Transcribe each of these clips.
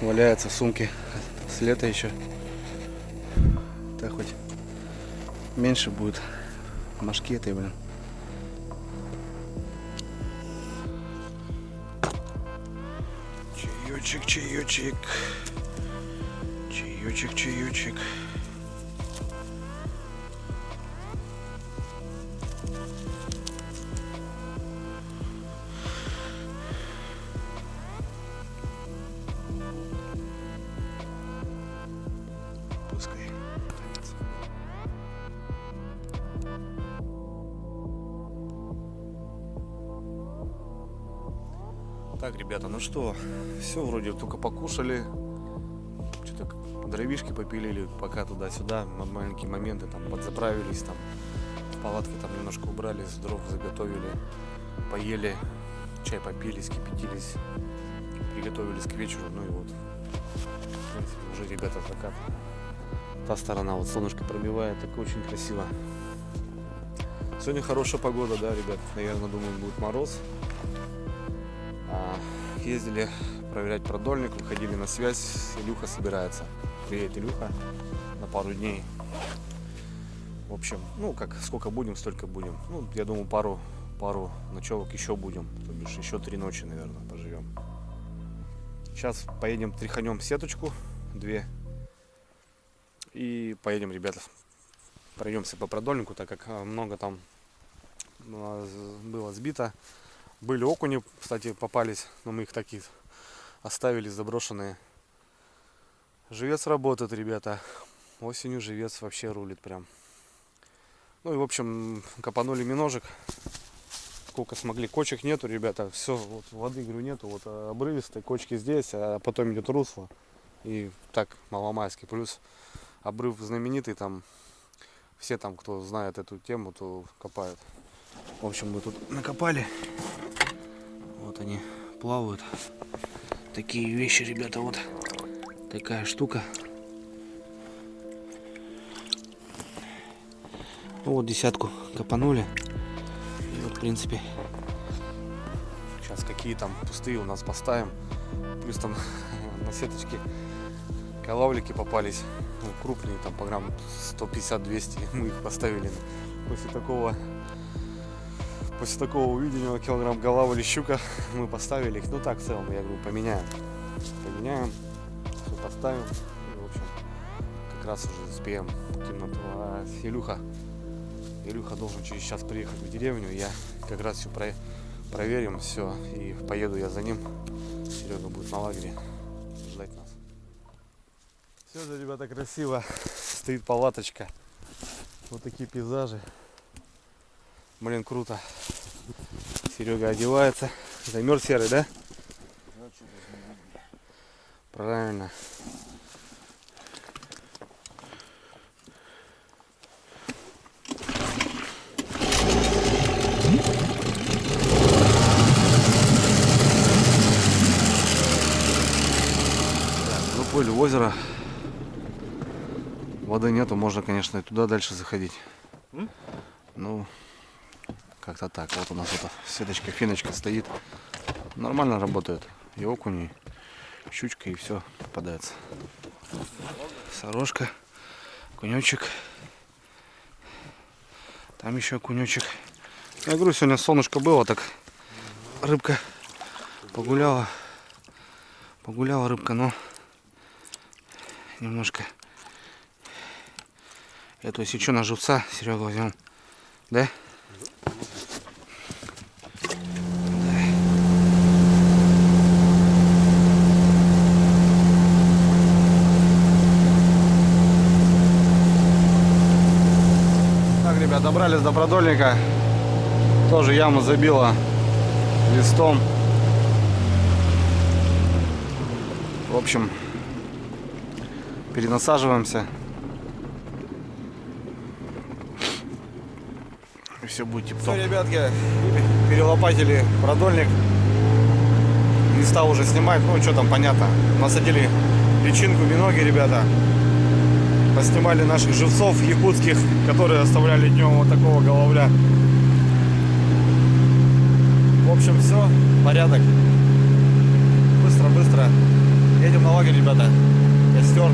валяется в сумке с лета еще. Так хоть меньше будет мошки этой, блин. Чаечек, чаечек. Чаечек, чаечек. Пускай. Так, ребята, ну что, все вроде только покушали, что-то дровишки попилили, пока туда-сюда, маленькие моменты, там подзаправились, там в палатке там немножко убрались, дров заготовили, поели, чай попили, скипятились, приготовились к вечеру, ну и вот, в принципе, уже, ребята, закат. Та сторона, вот солнышко пробивает, так очень красиво. Сегодня хорошая погода, да, ребят, наверное, думаю, будет мороз. Ездили проверять продольник, выходили на связь, Илюха собирается. Приедет Илюха на пару дней. В общем, ну как, сколько будем, столько будем. Ну, я думаю, пару ночевок еще будем. То бишь еще 3 ночи, наверное, поживем. Сейчас поедем, тряханем сеточку, 2. И поедем, ребята, пройдемся по продольнику, так как много там было сбито. Были окуни, кстати, попались, но мы их такие оставили заброшенные. Живец работает, ребята. Осенью живец вообще рулит прям. Ну и в общем, копанули миножек. Сколько смогли. Кочек нету, ребята. Все, вот воды, говорю, нету. Вот обрывистые кочки здесь, а потом идет русло. И так маломайский. Плюс обрыв знаменитый, там все там, кто знает эту тему, то копают. В общем, мы тут накопали. Вот они плавают. Такие вещи, ребята, вот такая штука. Ну, вот 10 копанули. И вот, в принципе, сейчас какие там пустые у нас поставим. Плюс там на сеточке колавлики попались. Ну, крупные, там по грамм 150-200. Мы их поставили После такого увиденного килограмм голава или щука мы поставили их. Ну так, в целом, я говорю, поменяем, все поставим. И, в общем, как раз уже успеем темноту. А Илюха должен через час приехать в деревню. Я как раз все проверим, все, и поеду я за ним. Серега будет на лагере ждать нас. Все же, ребята, красиво. Стоит палаточка. Вот такие пейзажи. Блин, круто. Серега одевается. Замерз серый, да? Правильно. Заплыли в озеро. Воды нету, можно, конечно, и туда дальше заходить. Ну, как-то так. Вот у нас вот сеточка, финочка стоит. Нормально работает. И окуни, и щучка, и все попадается. Сорожка, окунечек. Там еще окунечек. Я говорю, сегодня солнышко было, так рыбка погуляла. Погуляла рыбка, но немножко. Эту если что, на живца, Серега, возьмем. Да? Так, ребят, добрались до продольника. Тоже яму забила листом. В общем, перенасаживаемся. Все будет тепло. Все, ребятки, перелопатили продольник. Листа уже снимать, ну что там, понятно. Насадили личинку, миноги, ребята. Поснимали наших живцов якутских, которые оставляли днем вот такого головля. В общем, все, порядок. Быстро-быстро едем на лагерь, ребята. Костер.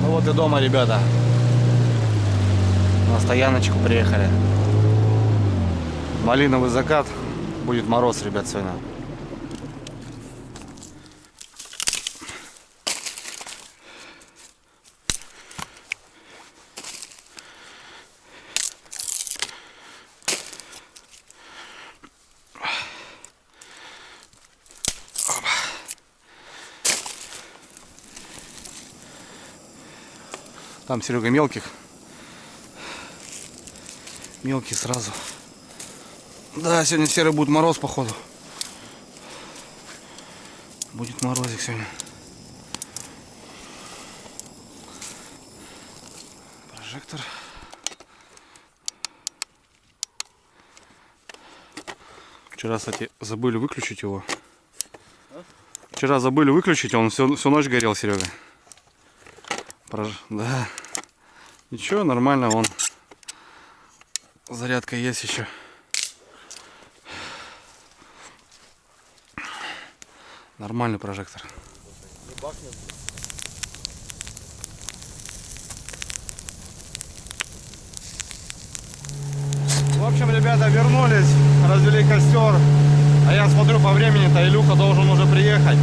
Ну вот и дома, ребята. На стояночку приехали. Малиновый закат. Будет мороз, ребят, сегодня. Там, Серега, мелких. Мелкий сразу. Да, сегодня серый будет мороз, походу. Будет морозик сегодня. Прожектор. Вчера, кстати, забыли выключить его. Вчера забыли выключить, он всю ночь горел, Серега. Да. Ничего, нормально, вон. Зарядка есть еще. Нормальный прожектор. В общем, ребята, вернулись, развели костер. А я смотрю по времени-то, Илюха должен уже приехать.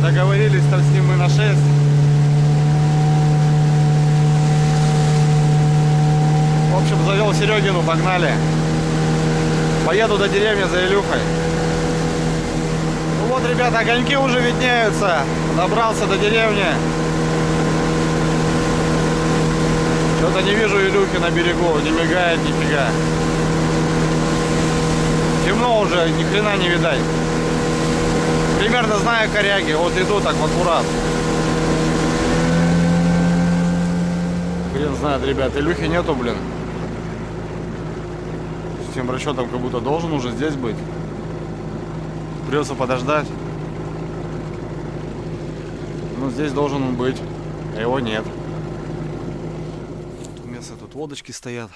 Договорились-то с ним мы на 6. В общем, завел Серегину, погнали. Поеду до деревни за Илюхой. Ну вот, ребята, огоньки уже виднеются. Добрался до деревни. Что-то не вижу Илюхи на берегу, не мигает нифига. Темно уже, ни хрена не видать. Примерно знаю коряги, вот иду так в аккурат. Хрен знает, ребят, Илюхи нету, блин. С тем расчетом как будто должен уже здесь быть. Придется подождать. Ну, здесь должен он быть, а его нет. Место тут лодочки стоят.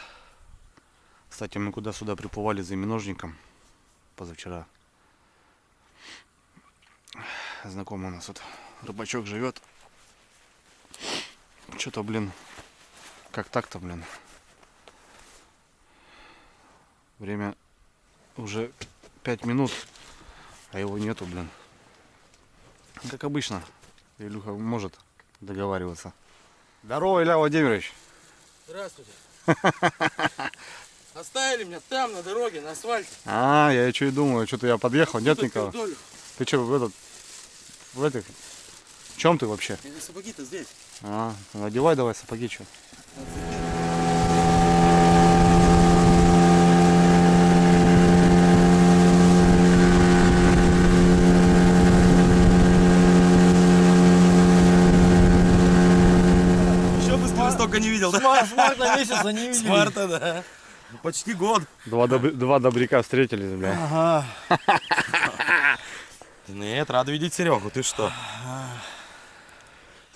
Кстати, мы куда-сюда приплывали за именожником позавчера. Знакомый у нас тут рыбачок живет. Что-то, блин, как так-то, блин. Время уже 5 минут, а его нету, блин. Как обычно, Илюха может договариваться. Здорово, Илья Владимирович. Здравствуйте. Оставили меня там, на дороге, на асфальте. А, я что и думаю, что-то я подъехал, нет никого. Ты что, в этих? В чем ты вообще? Сапоги-то здесь. А, ну, одевай давай сапоги, что. Еще быстрее столько не видел, да? С марта месяца не видели. С марта, да. Почти год. Два добряка встретились, бля. Ага. Нет, рад видеть Серегу, ты что?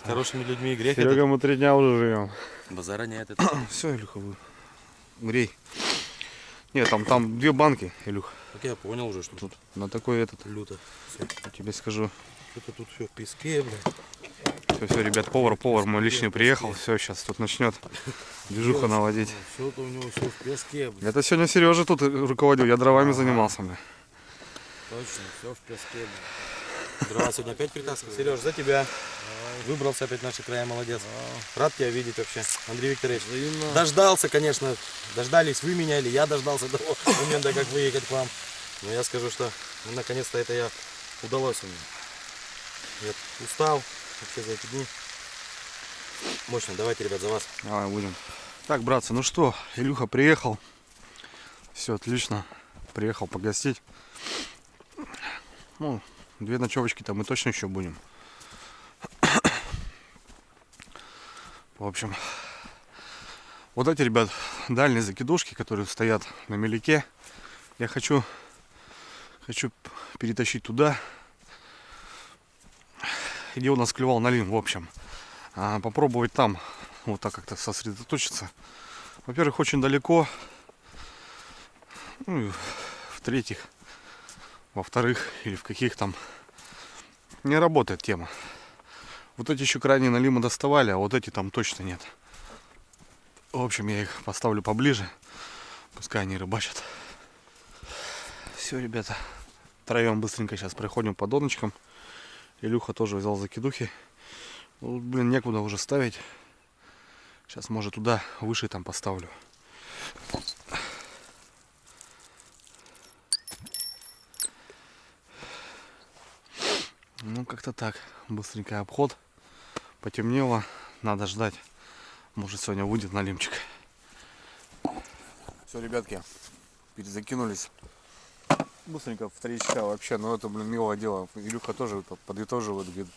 С хорошими людьми грех. Серега, мы 3 дня уже живем. Базара нет. Все, Илюха, грей. Нет, там 2 банки, Илюх. Так я понял уже, что тут На такой этот, люто. Все. я тебе скажу. Это тут все в песке, бля. Все, ребят, повар мой лишний приехал. Все, сейчас тут начнет движуха наводить. Все-то у него все в песке, бля. Это сегодня Сережа тут руководил, я дровами занимался, бля. Точно, все в песке, бля. Дрова сегодня опять притаскивал. Сереж, за тебя. Выбрался опять в наши края, молодец. Рад тебя видеть вообще, Андрей Викторович. Дождался, конечно, дождались вы меня, или я дождался того момента, как выехать к вам. Но я скажу, что ну, наконец-то это удалось у меня. Я устал вообще за эти дни. Мощно, давайте, ребят, за вас. Давай будем. Так, братцы, ну что, Илюха приехал. Все отлично. Приехал погостить. Ну, 2 ночевочки-то мы точно еще будем. В общем, вот эти, ребят, дальние закидушки, которые стоят на меляке, я хочу перетащить туда, где у нас клевал налим, в общем. Попробовать там вот так как-то сосредоточиться. Во-первых, очень далеко. Ну, и в-третьих, во-вторых, или в каких там не работает тема. Вот эти еще крайние налимы доставали, а вот эти там точно нет. В общем, я их поставлю поближе. Пускай они рыбачат. Все, ребята. Втроем быстренько сейчас проходим по доночкам. Илюха тоже взял закидухи. Ну, блин, некуда уже ставить. Сейчас, может, туда выше там поставлю. Ну, как-то так. Быстренько обход. Потемнело. Надо ждать. Может, сегодня выйдет налимчик. Все, ребятки, перезакинулись. Быстренько в 3 часа вообще. Ну, это, блин, милое дело. Илюха тоже подытоживает. Говорит,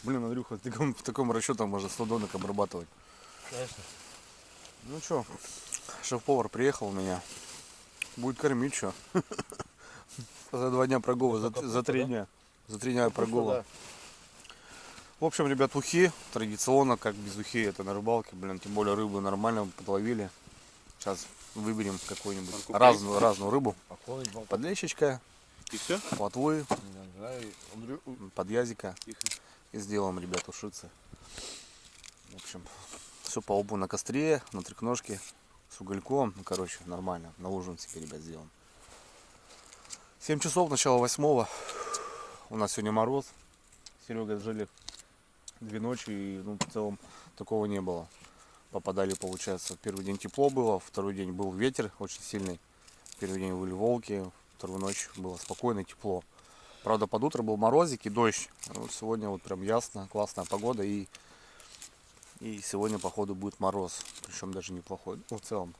блин, Андрюха, в таком расчетом можно 100 донок обрабатывать. Конечно. Ну что, шеф-повар приехал у меня. Будет кормить, что? За 2 дня прогула, за 3 дня. За 3 дня прогула. В общем, ребят, ухи традиционно, как без ухи, это на рыбалке, блин, тем более рыбу нормально подловили. Сейчас выберем какую-нибудь разную рыбу. Подлещичка, И все? плотвы, подъязика. И сделаем, ребят, ушицы. В общем, все по опу на костре, на трикножке, с угольком. Ну, короче, нормально. На ужин себе, ребят, сделаем. 7 часов, начало 8-го. У нас сегодня мороз. Серега жили 2 ночи, и ну, в целом такого не было. Попадали, получается, первый день тепло было, второй день был ветер очень сильный. Первый день были волки, вторую ночь было спокойно, тепло. Правда, под утро был морозик и дождь. Вот сегодня вот прям ясно, классная погода, и сегодня, походу, будет мороз. Причем даже неплохой. Ну, в целом,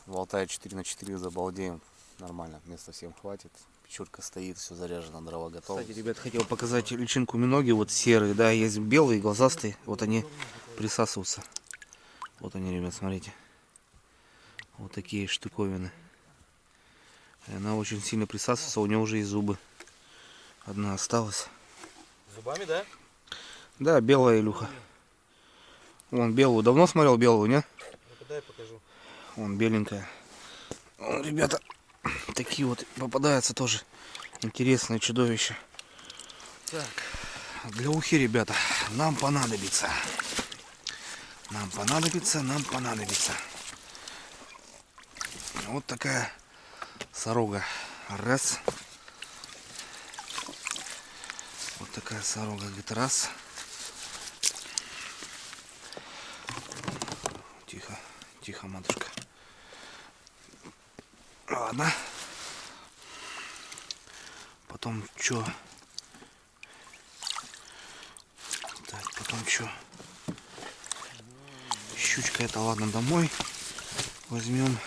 в Алтае 4×4 забалдеем. Нормально, места всем хватит. Печурка стоит, все заряжено, дрова готовы. Кстати, ребят, хотел показать личинку миноги, вот серые, да, есть белые, глазастые, вот они присасываются. Вот они, ребят, смотрите. Вот такие штуковины. И она очень сильно присасывается, у нее уже и зубы. Одна осталась. Зубами, да? Да, белая, Илюха. Вон белую, давно смотрел белую, не? Ну-ка дай покажу. Вон беленькая. Вон, ребята, такие вот попадаются тоже интересные чудовища. Так, для ухи, ребята, нам понадобится. Нам понадобится. Вот такая сорога. Раз. Вот такая сорога, говорит, раз. Тихо, тихо, матушка. Ладно. Потом что? Так, потом что? Щучка это, ладно, домой возьмем.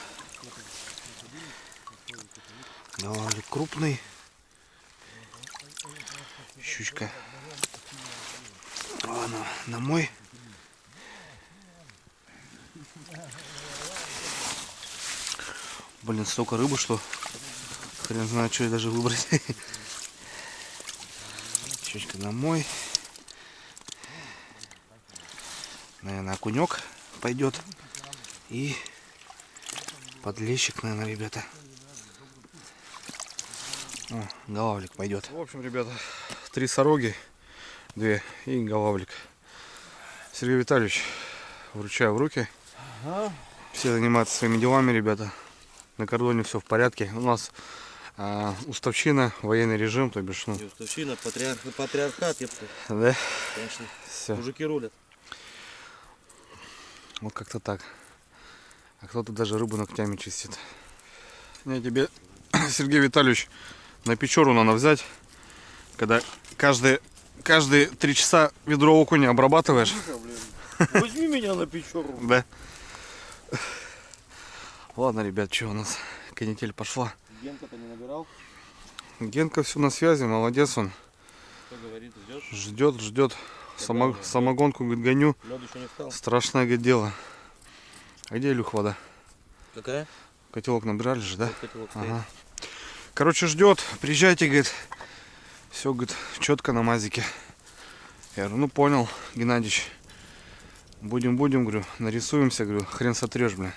Головлик крупный. Щучка. Ладно, домой. Блин, столько рыбы, что хрен знает, что я даже выбрать. Щучка домой. Наверное, окунек пойдет. И подлещик, наверное, ребята. О, голавлик пойдет. В общем, ребята, 3 сороги, 2 и голавлик. Сергей Витальевич, вручаю в руки. Все занимаются своими делами, ребята. На кордоне все в порядке. У нас уставщина, военный режим, то бишь, ну, Уставщина, патриархат, епта. да, Конечно. все. Мужики рулят. Вот как-то так. А кто-то даже рыбу ногтями чистит. Не, тебе, Сергей Витальевич, на печору надо взять, когда каждые 3 часа ведро окуня обрабатываешь. Возьми меня на печору. Да. Ладно, ребят, что у нас? Канитель пошла. Генка-то не набирал? Генка все на связи, молодец он. Что говорит, ждешь? Ждет. Самогонку, говорит, гоню. Лед еще не встал. Страшное, говорит, дело. А где, Илюх, вода? Какая? Котелок набирали же, да? Вот котелок стоит. Ага. Короче, ждет. Приезжайте, говорит. Все, говорит, четко на мазике. Я говорю, ну понял, Геннадьевич. Будем, говорю, нарисуемся, говорю, хрен сотрешь, бля.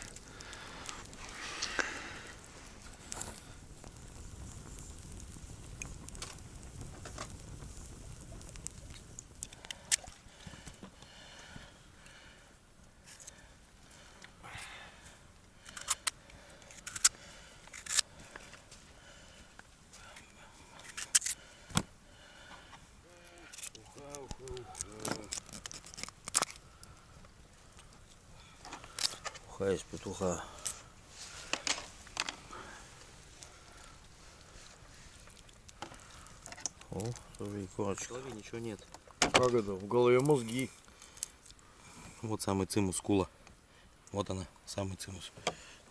Пока есть петуха. О, тоже и В корочка. голове ничего нет. Как это? В голове мозги. Вот самый цимус, кула. Вот она, самый цимус.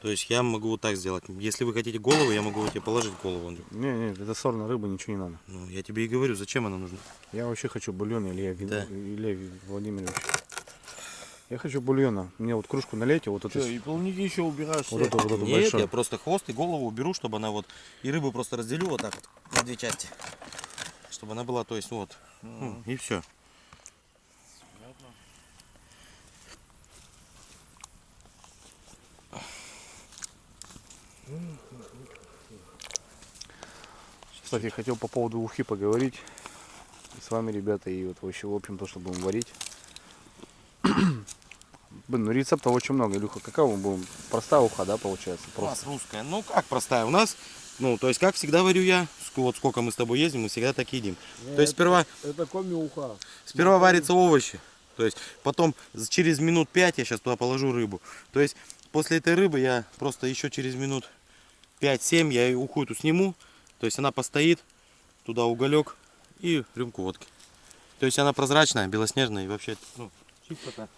То есть я могу вот так сделать. Если вы хотите голову, я могу тебе положить голову, Андрюх. Не, это сорная рыба, ничего не надо. Ну, я тебе и говорю, зачем она нужна. Я вообще хочу бульон, Да. Илья Владимирович. Я хочу бульона. Мне вот кружку налейте, вот это, Что, и плавники еще убираешь? вот это Нет, большое. я просто хвост и голову уберу, чтобы она вот... И рыбу просто разделю вот так вот на две части. Чтобы она была, то есть вот. И все. Кстати, хотел по поводу ухи поговорить с вами, ребята, и вот вообще, в общем, то, что будем варить. Блин, ну рецептов очень много. Илюха, какая мы будем? Простая уха, да, получается? У нас русская. Ну как простая? У нас, ну, то есть как всегда варю я. Вот сколько мы с тобой ездим, мы всегда так едим. То есть Это коми-уха. сперва варятся овощи. То есть потом через минут 5 я сейчас туда положу рыбу. То есть после этой рыбы я просто еще через минут 5-7 я ее уху эту сниму. То есть она постоит, туда уголек и рюмку водки. То есть она прозрачная, белоснежная и вообще, ну, чистота.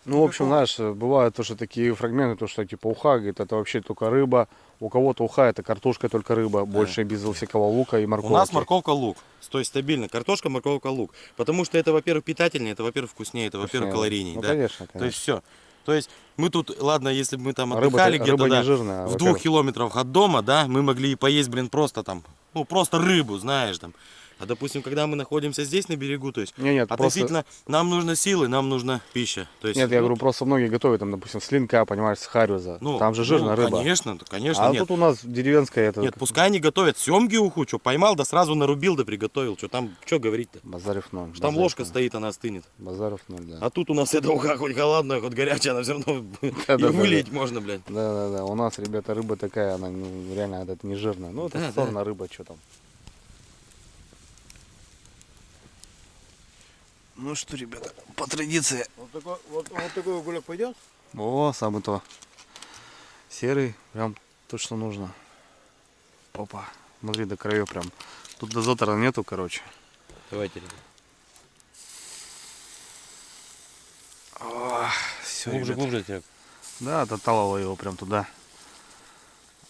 Ну, в общем, знаешь, бывают тоже такие фрагменты, то, что типа уха, говорит, это вообще только рыба. У кого-то уха это картошка, только рыба, больше без всякого лука и морковки. У нас морковка, лук. То есть стабильно. Картошка, морковка, лук. Потому что это, во-первых, питательнее, это, во-первых, вкуснее, это, во-первых, калорийнее. Ну, да? конечно, То есть все. То есть мы тут, ладно, если бы мы там Рыба-то- отдыхали где-то, рыба не да, жирная, в во-первых. 2 километрах от дома, да, мы могли и поесть, блин, просто там, ну, просто рыбу, знаешь, там. А, допустим, когда мы находимся здесь на берегу, то есть Нет, относительно нам нужно силы, нам нужна пища. То есть, Нет, я ну, говорю, просто многие готовят, там, допустим, слинка, понимаешь, с харюза. ну, Там же жирная рыба. Конечно, конечно, А нет. тут у нас деревенская это. Нет, пускай они готовят семги уху, что поймал, да сразу нарубил, да приготовил, что там, что говорить-то? Базарев ноль. Что там ложка стоит, она остынет. Базарев ноль, да. А тут у нас эта уха хоть холодная, хоть горячая, она все равно ее вылить можно, блядь. Да. У нас, ребята, рыба такая, она ну, реально это не жирная. Ну, это Да, сорная рыба, что там. Ну что, ребята, по традиции. Вот такой уголек пойдет? О, самый то. Серый, прям то, что нужно. Опа, смотри, до краев прям. Тут дозатора нету, короче. Давайте, ребят. Все, Глубже, Серег. Да, доталово его прям туда.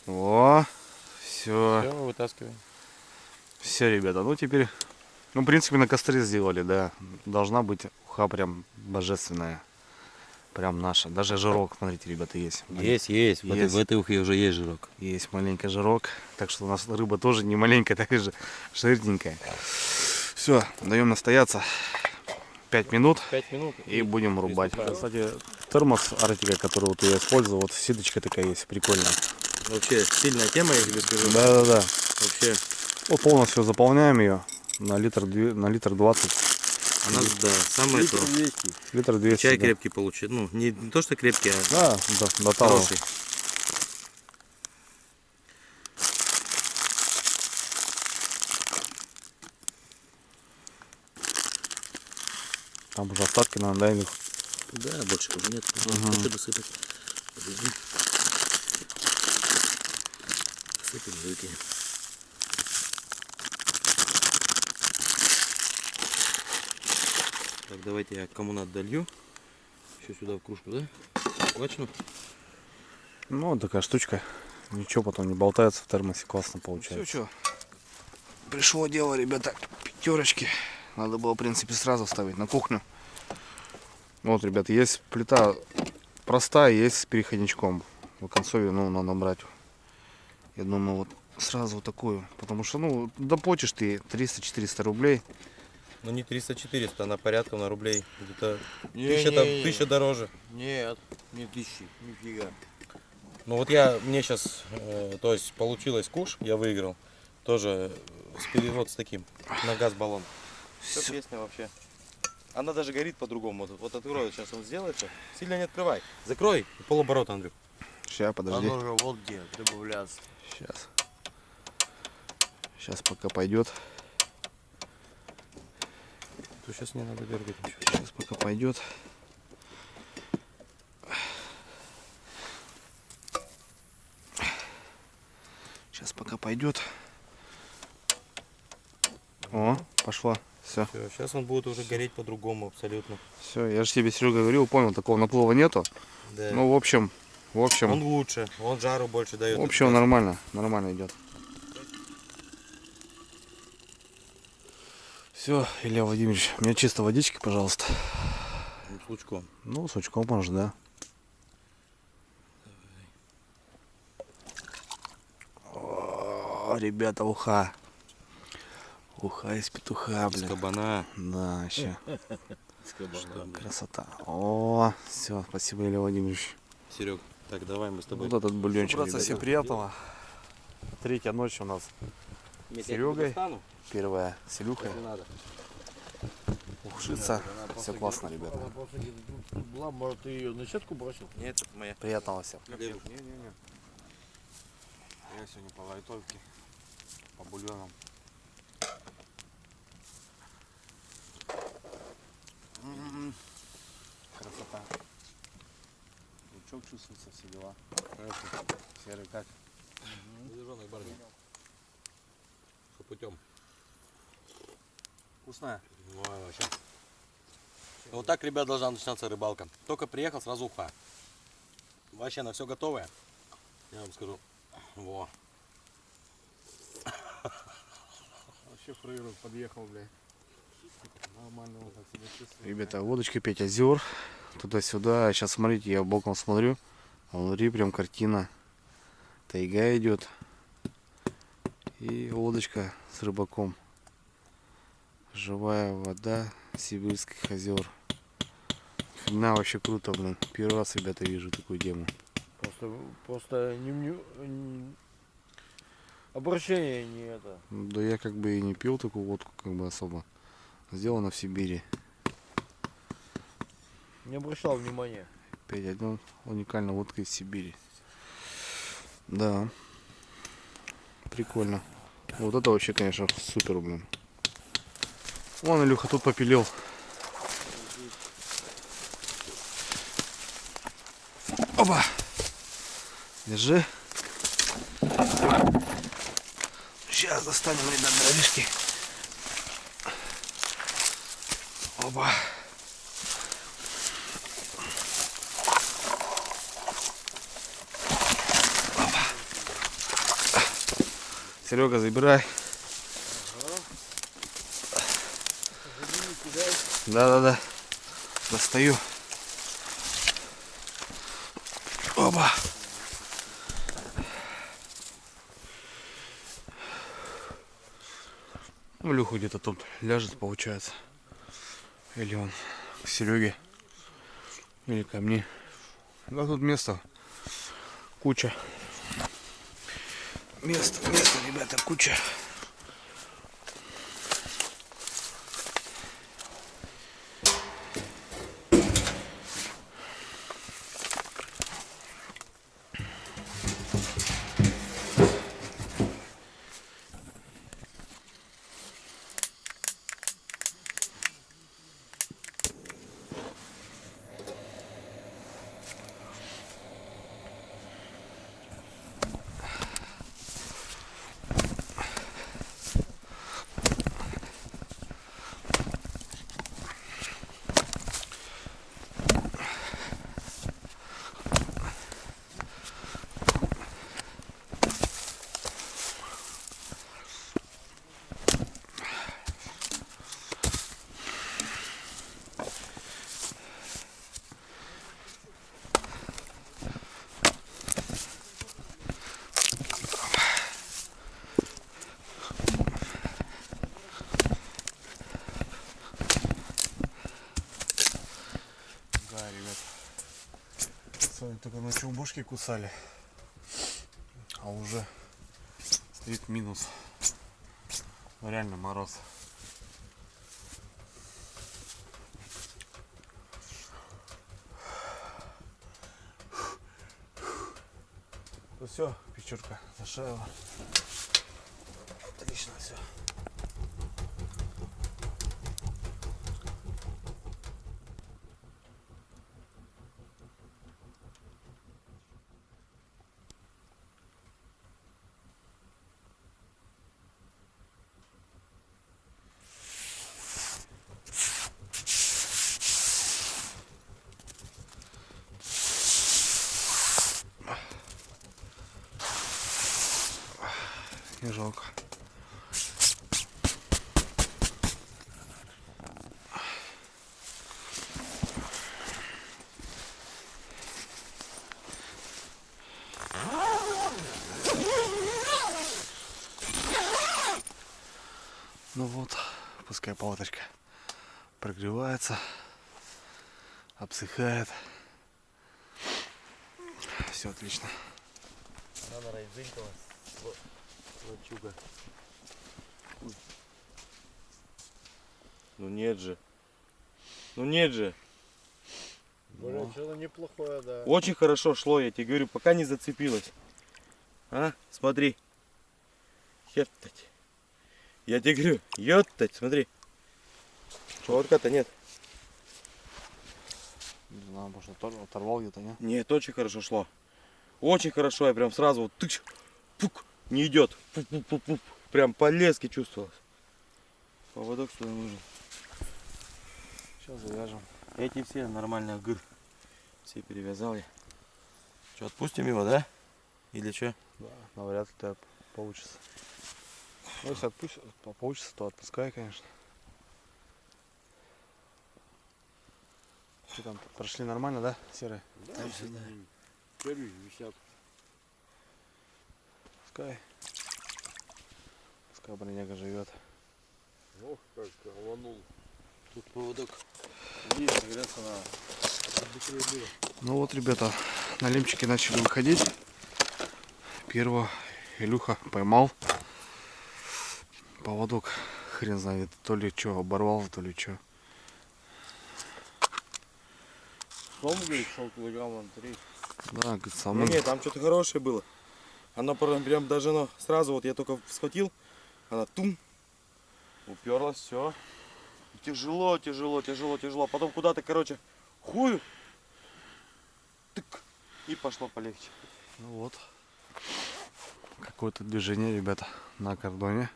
О, все. Все, вытаскиваем. Все, ребята, ну теперь, ну, в принципе, на костре сделали, да. Должна быть уха прям божественная. Прям наша. Даже жирок, смотрите, ребята, есть. Есть. Есть. В этой ухе уже есть жирок. Есть маленький жирок. Так что у нас рыба тоже не маленькая, такая же жирненькая. Все, даем настояться 5 минут 5 минут. и будем рубать. Кстати, термос Арктика, который вот я использовал, вот сеточка такая есть, прикольная. Вообще сильная тема, я тебе скажу. Да. Вообще. Вот полностью заполняем ее на литр 20. Она, да, самое то. Литр 200. Чай да. крепкий получит. Ну, не то, что крепкий, а Да, до талого. хороший. Там уже остатки надо, да, Илюх? Да, больше уже нет. Хотя бы сыпать. Подожди. Сыпать, выкинь. Так, давайте я кому надо долью. Еще сюда в кружку, да? Квачну. Ну, вот такая штучка. Ничего потом не болтается в термосе, классно получается. Все, что? Пришло дело, ребята, пятерочки. Надо было, в принципе, сразу ставить на кухню. Вот, ребята, есть плита простая, есть с переходничком. В концове, ну, надо брать. Я думаю, вот сразу вот такую. Потому что, ну, доплатишь ты 300-400 рублей. Ну не 300-400, она порядком на рублей. Где-то Не, 1000 дороже. Нет, не 1000, нифига. Ну вот мне сейчас, то есть получилось куш, я выиграл. Тоже вот с таким, на газ-баллон. Все песня вообще. Она даже горит по-другому. Вот открой, сейчас он сделает. Сильно не открывай. Закрой и полоборота, Андрюк. Сейчас, подожди. Оно же вот где добавляться. Сейчас. Сейчас пока пойдет. То сейчас не надо дергать ничего. Сейчас пока пойдет. Сейчас пока пойдет. О, пошла. Все. Все, сейчас он будет уже гореть по-другому абсолютно. Все, я же тебе, Серега, говорил, понял, такого наплыва нету. Да. Ну, в общем, Он лучше, он жару больше дает. нормально, нормально идет. Все, Илья Владимирович, мне чисто водички, пожалуйста. С лучком. Ну, с лучком можно, да. О, ребята, уха. Уха из петуха, С блин. кабана. Да, вообще. Что? Красота. О, все, спасибо, Илья Владимирович. Серег, так давай мы с тобой. Вот этот бульончик, Братцы, всем ребята. приятного. Третья ночь у нас. Серегой. Достану, Первая с Илюхой. если надо. Ушиться. Все классно, ребята. Была, может, ты ее на сетку бросил? Нет, это моя. Приятного всем. Леву. Не-не-не. Я сегодня по лайтовке, по бульонам. Красота. Лучок чувствуется, все дела. Серый как? Заряженный барни. Что путем? Вкусная? Ну, вообще. Вот так, ребят, должна начинаться рыбалка. Только приехал, сразу уха. Вообще на все готовое. Я вам скажу. Во. Вообще фрейру подъехал, блядь. Нормально вот так себя чувствую. Ребята, водочка 5 озер. Туда-сюда. Сейчас смотрите, я боком смотрю. А внутри прям картина. Тайга идет. И лодочка с рыбаком. Живая вода сибирских озер. Хрена вообще круто, блин. Первый раз, ребята, вижу такую тему. Просто обращение не это. Да я как бы и не пил такую водку, как бы особо. Сделано в Сибири. Не обращал внимания. 5.1 уникальная водка из Сибири. Да. Прикольно. Вот это вообще, конечно, супер, блин. Вон Илюха тут попилил. Опа! Держи. Сейчас достанем, ребят, дровишки. Опа. Серега, забирай. Да. Достаю. Опа. Ну, Илюха где-то тут ляжет, получается. Или он к Сереге. Или ко мне. Да тут место куча. Место, ребята, куча. Да, ребят. Сегодня только ночью бошки кусали. А уже стоит минус. Ну, реально мороз. Ну все, печурка зашаяла. Отлично все. Не жалко. Ну вот, пускай палаточка прогревается, обсыхает. Все отлично. Она райзынькова. Лачуга. Ну нет же. Ну нет же. Блин, что-то неплохое, да. Очень хорошо шло, я тебе говорю, пока не зацепилось. А, смотри. Еттать. Я тебе говорю, еттать, смотри. Чёрка-то нет. Не знаю, может оторвал где-то, не? Нет, очень хорошо шло. Очень хорошо, я прям сразу вот тыч, пук, не идет. Пуп-пуп-пуп-пуп. Прям по леске чувствовалось. Поводок свой нужен. Сейчас завяжем. Эти все нормально гыр. Все перевязал я. Что, отпустим его, да? Или что? Да, навряд ли это получится. Ну, если получится, то отпускай, конечно. Что там, прошли нормально, да, серые? Да, черви висят. Пускай. Пускай броняга живет. Ох, как рванул. Тут поводок. Есть, нагреться надо. Ну вот, ребята, налимчики начали выходить. Первого Илюха поймал. Поводок, хрен знает, то ли что, оборвал, то ли что. Сом, говорит, шел килограмма 3. Да, говорит, Ну, самый. нет, там что-то хорошее было. Оно прям даже оно сразу, вот я только схватил, она тум, уперлась, все. Тяжело, тяжело, тяжело, тяжело. Потом куда-то, короче, хую, тык, и пошло полегче. Ну вот. Какое-то движение, ребята, на кордоне.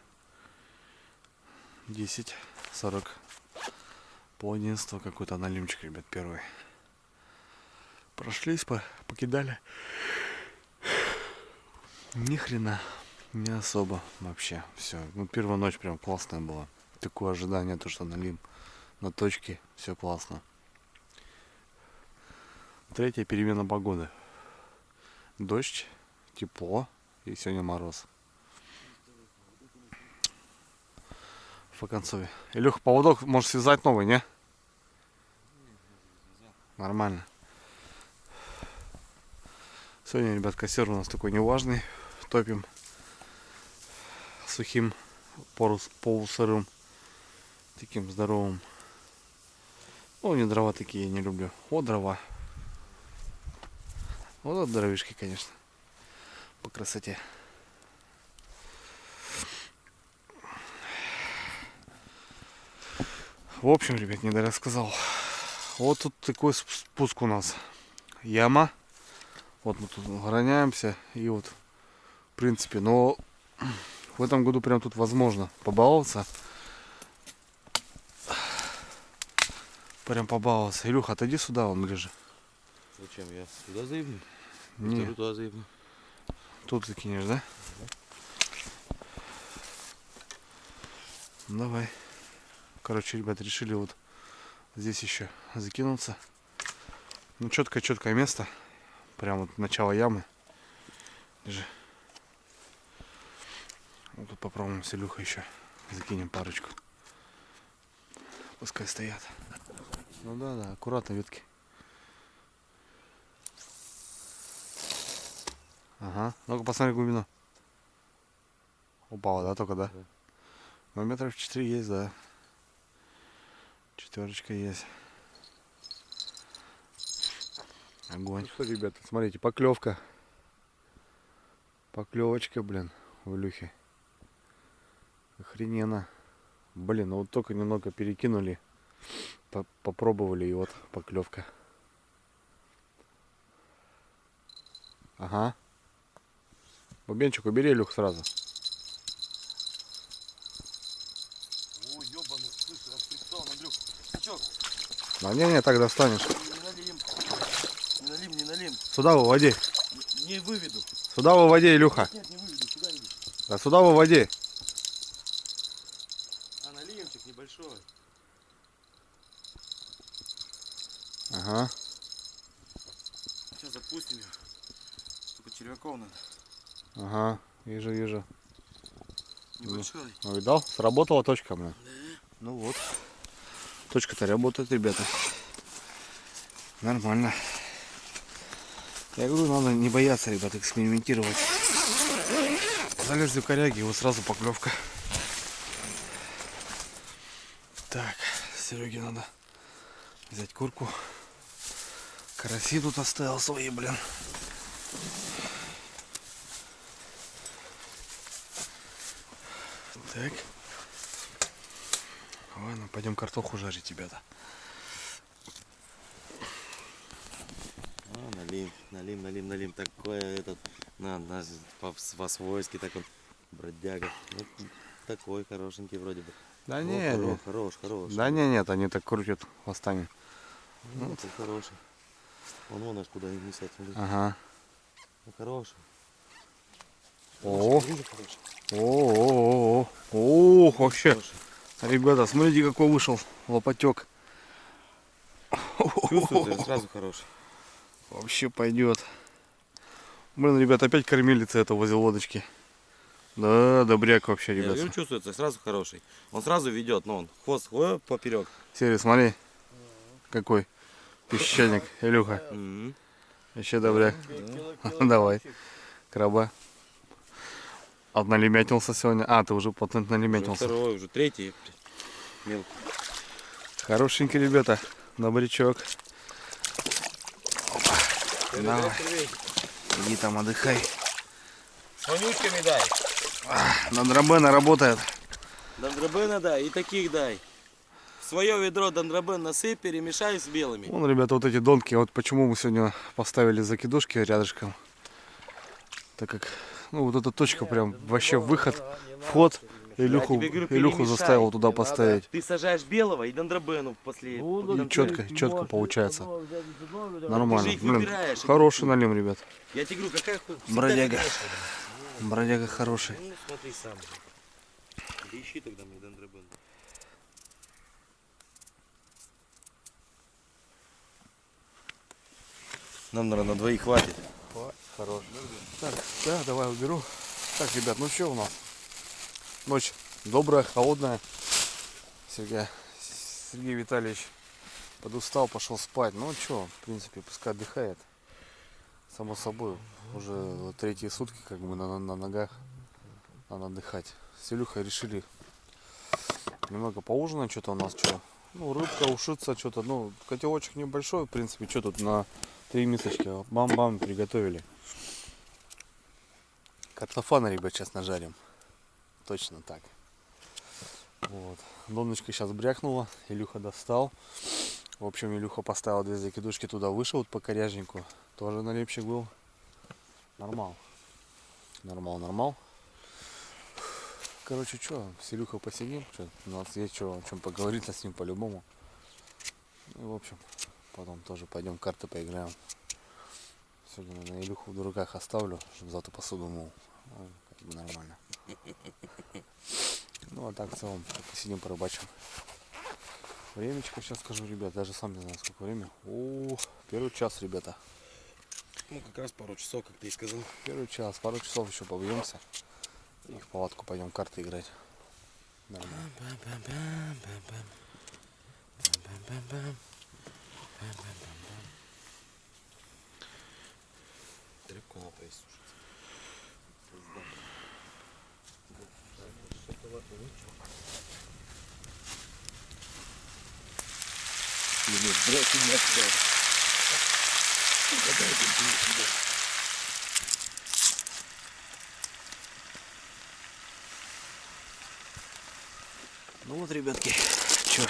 10:40. По 11 какой-то налимчик, ребят, первый. Прошлись, покидали. Ни хрена. Не особо вообще. Все. Ну, первая ночь прям классная была. Такое ожидание, то что налим на точке. Все классно. Третья перемена погоды. Дождь, тепло и сегодня мороз. В концове. Илюха, поводок можешь связать новый, не? Нормально. Сегодня, ребят, костер у нас такой неважный. Топим сухим, полусырым, таким здоровым. Ну, не дрова такие я не люблю. Вот дрова. Вот это дровишки, конечно. По красоте. В общем, ребят, не дорассказал. Вот тут такой спуск у нас. Яма. Вот мы тут гоняемся. И вот, в принципе, но в этом году прям тут возможно побаловаться. Прям побаловаться. Илюха, отойди сюда, он ближе. Зачем? Я сюда заебну? Не, Туда заебну. тут закинешь, да? Давай. Короче, ребят, решили вот здесь еще закинуться. Ну, четкое место. Прям вот начало ямы. Держи. Вот тут попробуем с Илюхой еще. Закинем парочку. Пускай стоят. Ну да, аккуратно ветки. Ага. Ну-ка посмотри глубину. Упала, да, только, да? Да. Ну, метров 4 есть, да. Четверочка есть. Огонь. Ну что, ребята, смотрите, поклевка. Поклевочка, блин, в Илюхе. Охрененно. Блин, ну вот только немного перекинули. Попробовали, и вот поклевка. Ага. Бубенчик убери, Илюх, сразу. Ой, ёбаный, слышь, распрессон, Андрюх. Сачок, А не, так достанешь. не налим. Не налим, не налим. Сюда выводи. Не выведу. Сюда выводи, Илюха. Нет, не выведу, сюда иди. Да сюда выводи. А наливчик небольшой. Ага. Сейчас запустим ее. Только червяков надо. Ага. Вижу, вижу. Небольшой. Ну, видал? Сработала точка, блин. Ну вот. Точка-то работает, ребята. Нормально. Я говорю, надо не бояться, ребята, экспериментировать. Залезли в коряги, и вот сразу поклевка. Так, Сереге надо взять курку. Караси тут оставил свои, блин. Так. Ладно, пойдем картоху жарить, ребята. Налим. Такой этот, по-свойски, так он, бродяга. Вот такой хорошенький вроде бы. Да О, не, хорош. да не, нет, они так крутят хвостами. Ну, это хороший. Вон аж куда несет, смотри. Ага. Ну, хороший. О, Хороший. о, вообще, ребята, смотрите, какой вышел лопатек. Чувствуется, сразу хороший. Вообще пойдет. Блин, ребят, опять кормилица это возле лодочки. Да, добряк вообще, Я ребят. говорю, чувствуется, сразу хороший. Он сразу ведет, но он хвост поперек. Серый, смотри, какой песчаник, Илюха. Вообще добряк. Давай, краба. Налимятился сегодня. А, ты уже патент налимятился. Второй, уже третий. Мелкий. Хорошенький, ребята. Добрячок. Давай. Иди там отдыхай. С вонючками дай. Дандробена работает. Дандробена дай и таких дай. В свое ведро дандробен насыпь, перемешай с белыми. Вон, ребята, вот эти донки. Вот почему мы сегодня поставили закидушки рядышком. Так как, ну, вот эта точка прям вообще выход, вход. Илюху перемешай. заставил туда поставить. Ты сажаешь белого и дандробену после. И четко получается. Нормально. Ты же их Блин, выбираешь. хороший налим, ребят. Я тебе говорю, какая хуй. Бродяга. Бродяга хороший. Ну, смотри сам. Да ищи тогда мне дандробен. Нам, наверное, на двоих хватит. Хорош. Так, да, давай уберу. Так, ребят, ну что у нас? Ночь добрая, холодная. Сергей Витальевич подустал, пошел спать. Ну что, в принципе, пускай отдыхает. Само собой, уже третьи сутки как бы на ногах. Надо отдыхать. С Илюхой решили немного поужинать. Что-то у нас что? Ну, рыбка, ушица, что-то. Ну, котелочек небольшой, в принципе, что тут на 3 мисочки. Бам-бам, приготовили. Картофана, ребят, сейчас нажарим. Точно так. Вот. Доночка сейчас брякнула. Илюха достал. В общем, Илюха поставил 2 закидушки туда, вышел вот по коряжнику. Тоже налепчик был. Нормал. Нормал. Короче, что, с Илюхой посидим. У нас есть что, о чем поговорить с ним по-любому. И, в общем, потом тоже пойдем карты поиграем. Сегодня, наверное, Илюху в дураках оставлю, чтобы завтра посуду мыл. Ну, как бы нормально. Ну, а так в целом посидим, порыбачим. Времечко сейчас скажу, ребят, даже сам не знаю, сколько время. О, первый час, ребята. Ну, как раз пару часов, как ты и сказал. Первый час, пару часов еще побьемся. И в палатку пойдем карты играть. Нормально. Тряпка надо присушиться. Ну вот, ребятки, что,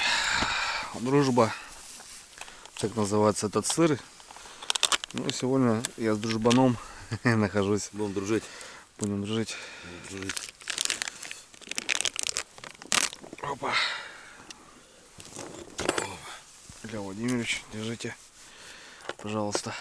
дружба, так называется этот сыр. Ну, сегодня я с дружбаном нахожусь. Будем дружить. Будем дружить. Опа. Илья Владимирович, держите, пожалуйста.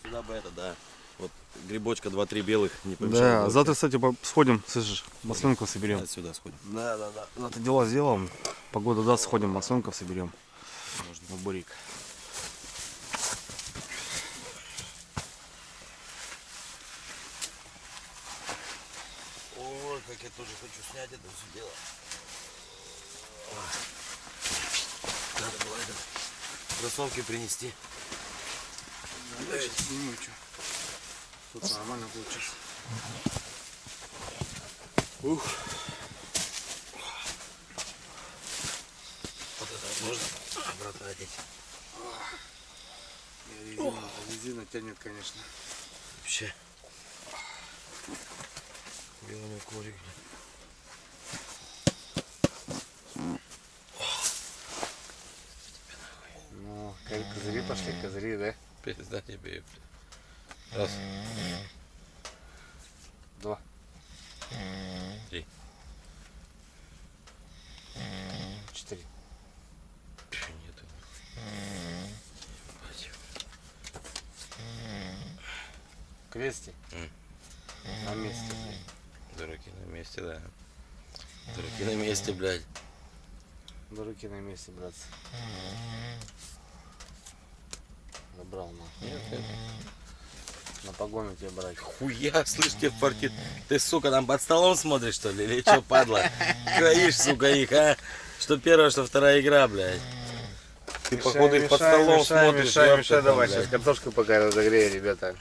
Сюда бы это, да. Вот грибочка 2-3 белых не Да, помешало. завтра, кстати, сходим, слышишь, маслинку соберем. Отсюда сходим. Да. Завтра дела сделаем. Погода даст, сходим, маслинков соберем. Можно в бурик. Ой, как я тоже хочу снять это все дело. Надо было это кроссовки принести. Да, сейчас сниму, что. Тут нормально получится. Ух. Вот это можно обратно одеть. Резина тянет, конечно. Вообще. Белыми коврик. Ну, козыри пошли, козыри, да? Пизда тебе. Раз. Два. 3. 4. Нету. Крести. На месте, блядь. Дураки на месте, да. Дураки на месте, блядь. Дураки на месте, братцы. Забрал нахуй. На погону тебе брать. Хуя, слышь, тебе фартит. Ты, сука, там под столом смотришь, что ли? Или что, падла? Кроишь, сука, их, а? Что первая, что вторая игра, блядь. Ты, походу, их под столом смотришь. Мешай, ёпта, давай, блядь. сейчас картошку пока разогрею, ребята.